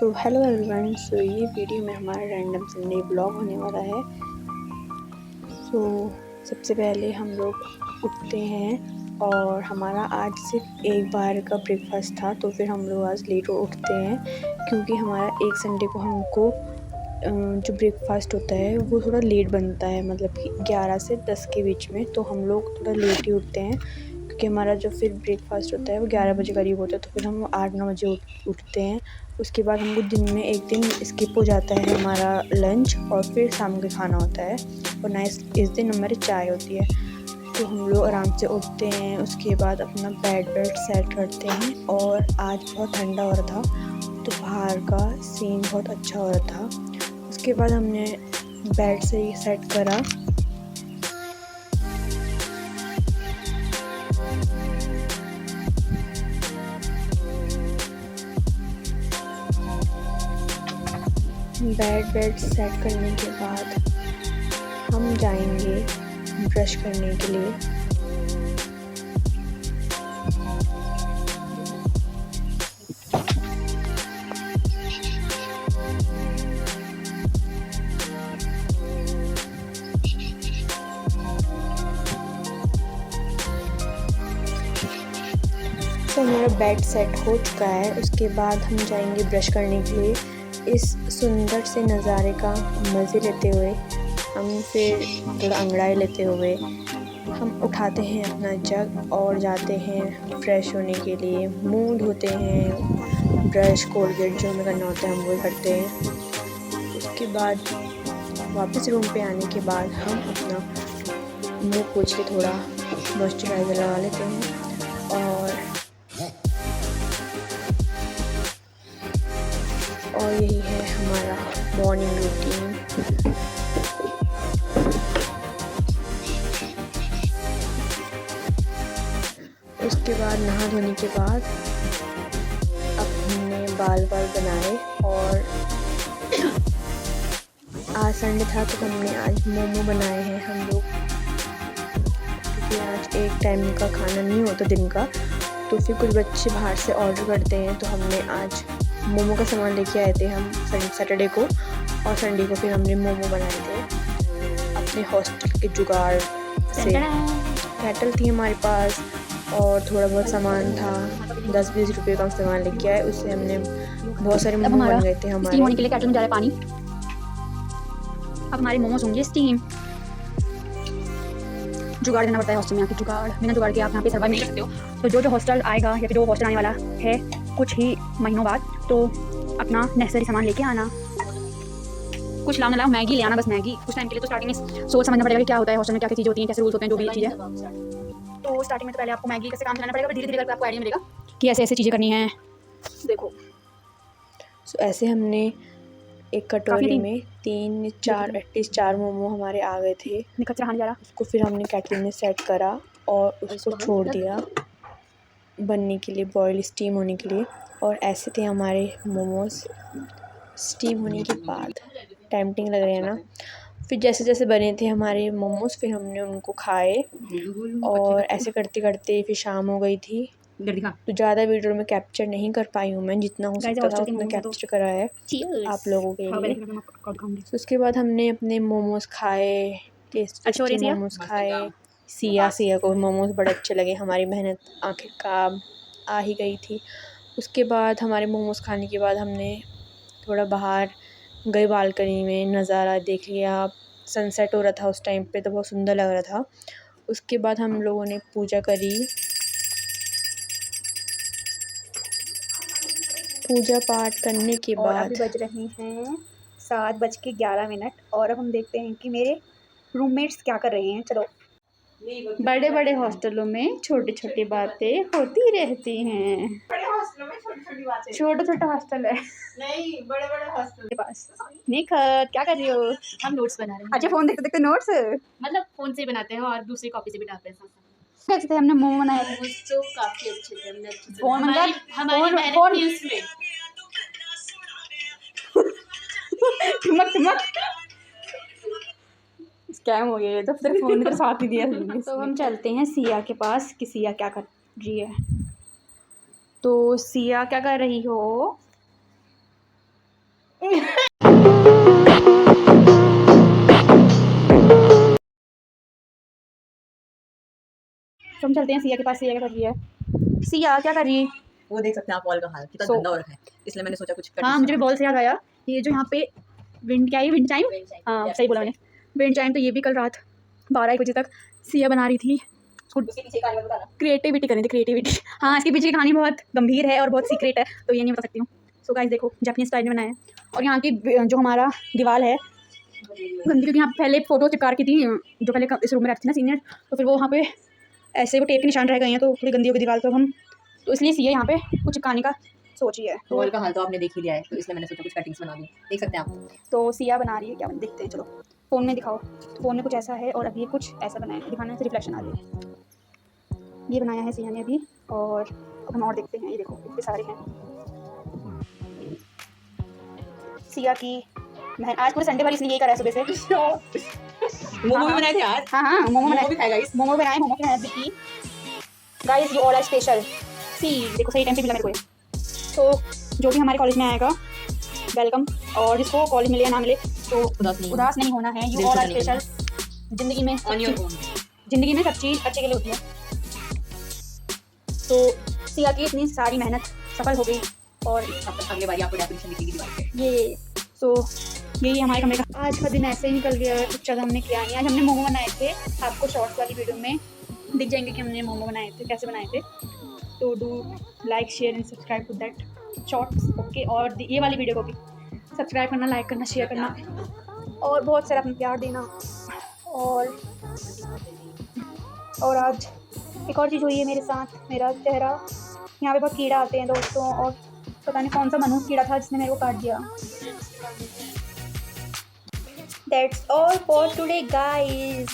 So hello everyone. सो ये video में हमारा रैंडम संडे ब्लॉग होने वाला है। सो सबसे पहले हम लोग उठते हैं और हमारा आज सिर्फ एक बार का ब्रेकफास्ट था, तो फिर हम लोग आज लेट उठते हैं क्योंकि हमारा एक संडे को हमको जो ब्रेकफास्ट होता है वो थोड़ा लेट बनता है, मतलब कि 11 से 10 के बीच में। तो हम लोग थोड़ा लेट ही उठते हैं क्योंकि हमारा जो फिर ब्रेकफास्ट होता है वो 11 बजे करीब होता है, तो फिर हम 8-9 बजे उठते हैं। उसके बाद हमको दिन में एक दिन स्किप हो जाता है हमारा लंच, और फिर शाम का खाना होता है, और ना इस दिन हमारी चाय होती है। तो हम लोग आराम से उठते हैं, उसके बाद अपना बेड सेट करते हैं। और आज बहुत ठंडा हो रहा था तो बाहर का सीन बहुत अच्छा हो रहा था। उसके बाद हमने बेड से ही सेट करा। बेड सेट करने के बाद हम जाएंगे ब्रश करने के लिए। तो हमारा बेड सेट हो चुका है। उसके बाद हम जाएंगे ब्रश करने के लिए। इस सुंदर से नज़ारे का मज़े लेते हुए, हम फिर थोड़ा अंगड़ाई लेते हुए हम उठाते हैं अपना जग और जाते हैं फ्रेश होने के लिए। मुंह धोते हैं, ब्रश कोलगेट जो हमें करना होता है हम वो करते हैं। उसके बाद वापस रूम पे आने के बाद हम अपना मुंह पोंछ के थोड़ा मॉइस्चराइज़र लगा लेते हैं। और यही है हमारा मॉर्निंग रूटीन। उसके बाद नहा धोने के बाद अपने बाल बनाए, और आज संडे था तो हमने आज मोमो बनाए हैं हम लोग, क्योंकि आज एक टाइम का खाना नहीं होता दिन का, तो फिर कुछ बच्चे बाहर से ऑर्डर करते हैं, तो हमने आज मोमो का सामान लेके आए थे हम सैटरडे को, और संडे को फिर हमने मोमो बनाए थे अपने हॉस्टल के जुगाड़ से। केटल थी हमारे पास और थोड़ा बहुत सामान था, 10-20 रुपये का सामान लेके आए, उससे हमने बहुत सारे मोमो बन गए थे हमारे। स्टीम होने के लिए केटल में जा रहा है पानी। अब हमारे मोमोज होंगे स्टीम। जुगाड़ देना पड़ता है हॉस्टल में आके, जुगाड़ बिना जुगाड़ के आप यहाँ पे सर्वाइव नहीं कर सकते हो। तो जो हॉस्टल आएगा या फिर जो हॉस्टल आने वाला है कुछ ही महीनों बाद, तो अपना नेसेसरी सामान लेके आना। कुछ लाओ ना लाओ, मैगी ले आना, बस मैगी। कुछ टाइम के लिए तो स्टार्टिंग में सोच समझना पड़ेगा कि क्या होता है हॉस्टल में, क्या क्या चीज़ें होती हैं, कैसे रूल्स होते हैं, जो भी चीज़ें। तो स्टार्टिंग में तो पहले आपको मैगी कैसे काम चलाना पड़ेगा, धीरे धीरे करके आपको आइडिया मिलेगा कि ऐसे ऐसे चीज़ें करनी है। देखो ऐसे हमने एक कटोरी में 3-4 एटलीस्ट 4 मोमो हमारे आ गए थे। कचरा खाने जा रहा, उसको फिर हमने केटल में सेट करा और उसको छोड़ दिया बनने के लिए, बॉयल स्टीम होने के लिए। और ऐसे थे हमारे मोमोज स्टीम होने के बाद। टेम्पटिंग लग रहे हैं ना। फिर जैसे जैसे बने थे हमारे मोमोज, फिर हमने उनको खाए, और ऐसे करते करते फिर शाम हो गई थी। तो ज़्यादा वीडियो में कैप्चर नहीं कर पाई हूँ मैं, जितना हो सकता था उतना कैप्चर करा है आप लोगों के लिए। तो उसके बाद हमने अपने मोमोज खाए, टेस्टी मोमोज खाए। सिया को मोमोज बड़े अच्छे लगे, हमारी मेहनत आखिरकार आ ही गई थी। उसके बाद हमारे मोमोज खाने के बाद हमने थोड़ा बाहर गए, बालकनी में नज़ारा देख लिया। सनसेट हो रहा था उस टाइम पे, तो बहुत सुंदर लग रहा था। उसके बाद हम लोगों ने पूजा करी। पूजा पाठ करने के बाद अभी बज रहे हैं 7:11, और अब हम देखते हैं कि मेरे रूममेट्स क्या कर रहे हैं। चलो, बड़े बड़े हॉस्टलों में छोटी छोटी बातें होती रहती हैं। बड़े हॉस्टलों में छोटी छोटी बातें, छोटा हॉस्टल है नहीं बड़े बड़े हॉस्टल के पास। निखत क्या कर रही हो? हम नोट्स बना रहे हैं। अच्छा, फोन देखते देखते नोट्स मतलब फोन से बनाते हैं और दूसरी कॉपी से भी डालते हैं साथ। कैसे थे? हमने मोमो बनाया था, तो काफी अच्छे थे, हमने अच्छे से फोन मतलब हमारी मेहनत फोन थी उसमें। ठुमक स्कैम हो गया ये तो, फिर फोन के साथ ही दिया। तो हम चलते हैं सिया के पास कि सिया क्या कर रही है। तो सिया क्या कर रही हो? तो हम चलते हैं सिया के पास। सिया क्या कर रही है? सिया क्या कर रही है? वो देख सकते हैं आप वॉल का हाल कितना गंदा हो रखा है, इसलिए मैंने सोचा कुछ हाँ, मुझे भी बॉल से याद आया, ये जो यहाँ पे विंड क्या है, विंड चाइम, हाँ सही बोला मैंने, विंड चाइम। तो ये भी कल रात 12-1 बजे तक सिया बना रही थी। उसके पीछे का बताना। क्रिएटिविटी करनी थी, क्रिएटिविटी। हाँ, इसके पीछे की कहानी बहुत गंभीर है और बहुत सीक्रेट है, तो ये नहीं बता सकती हूँ। सो गाइस देखो, जापानीज स्टाइल में बनाया है। और यहाँ की जो हमारा दीवार है गंदी, क्योंकि यहाँ पहले फ़ोटो चिपका की थी जो पहले इस रूम में रहती थी ना सीनियर, तो फिर वो वहाँ पे ऐसे वो टेप के निशान रह गए हैं, तो थोड़ी गंदी हो गई दीवार। तो हम तो इसलिए सीए यहाँ पे कुछ चिपकाने का सोची है। वॉल का हाल तो आपने देख ही लिया है, तो इसलिए मैंने सोचा कुछ कटिंग्स बना दूँ। देख सकते हैं आप। तो सिया बना रही है, क्या देखते हैं, चलो फ़ोन में दिखाओ। फ़ोन में कुछ ऐसा है और अभी ये कुछ ऐसा बनाया है, दिखाने से रिफ्लेक्शन आ रही है। ये बनाया है सिया ने अभी, और अब हम और देखते हैं। ये देखो इतने सारे हैं सिया की बहन। आज पूरे संडे वाली इसलिए यही करा है सुबह से। मोमो भी बनाए थे आज। हाँ, मोमो भी बनाए, खाएगा इस। मोमो बनाए, मोमो की मेहनत भी की गाइस। ये ऑल आर स्पेशल सी, देखो सही टाइम पे मिला मेरे को ये। तो जो भी हमारे कॉलेज में आएगा वेलकम, और जिसको कॉलेज मिले या ना मिले तो उदास नहीं होना है। You all are special. ज़िंदगी में सब चीज़ अच्छे के लिए होती है। तो सिया की इतनी सारी मेहनत सफल हो गई, और अगले बार आपको डेकोरेशन दिखेगी दीवार पे। ये तो यही हमारे कमरे का आज का दिन ऐसे ही निकल गया। कुछ ज़्यादा हमने किया नहीं। आज हमने मोमो बनाए थे, आपको शॉर्ट्स वाली वीडियो में दिख जाएंगे कि हमने मोमो बनाए थे, कैसे बनाए थे। तो do like, share and subscribe to that shorts, okay. और ये वाली वीडियो को भी सब्सक्राइब करना, लाइक करना, शेयर करना, और बहुत सारा अपना प्यार देना। और आज एक और चीज़ हुई है मेरे साथ, मेरा चेहरा, यहाँ पे बहुत कीड़ा आते हैं दोस्तों, और पता नहीं कौन सा मनहूस कीड़ा था जिसने मेरे को काट दिया। That's all for today guys.